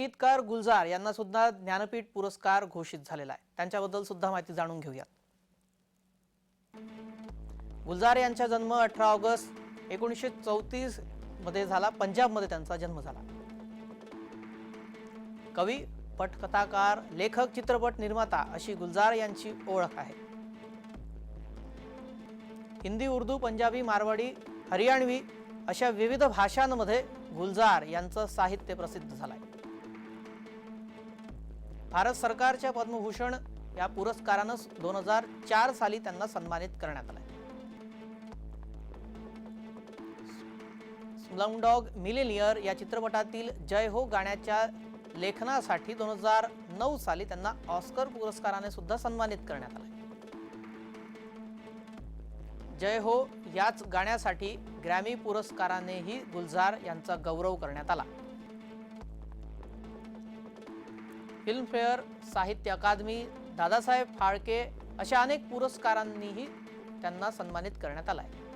संगीतकार गुलजार यांना सुद्धा ज्ञानपीठ पुरस्कार घोषित झालेला आहे। त्यांच्याबद्दल सुद्धा माहिती जाणून घेऊया। गुलजार यांचा जन्म 18 ऑगस्ट 1934 मध्ये झाला। पंजाब मध्ये त्यांचा जन्म झाला। कवी, पटकथाकार, लेखक, चित्रपट निर्माता अशी गुलजार यांची ओळख आहे। हिंदी, उर्दू, पंजाबी, मारवाडी, हरियाणवी अशा विविध भाषांमध्ये गुलजार यांचं साहित्य प्रसिद्ध झालंय। भारत सरकारच्या पद्मभूषण या पुरस्काराने 2004 साली त्यांना सन्मानित करण्यात आले। स्लमडॉग मिलेनियर या चित्रपटातील जय हो गाण्याच्या लेखनासाठी 2009 साली त्यांना ऑस्कर पुरस्काराने सुद्धा सन्मानित करण्यात आले। जय हो याच गाण्यासाठी ग्रॅमी पुरस्कारानेही गुलजार यांचा गौरव करण्यात आला। फिल्मफेअर, साहित्य अकादमी, दादासाहेब फाळके अशा अनेक पुरस्कारांनीही त्यांना सन्मानित करण्यात आले आहे।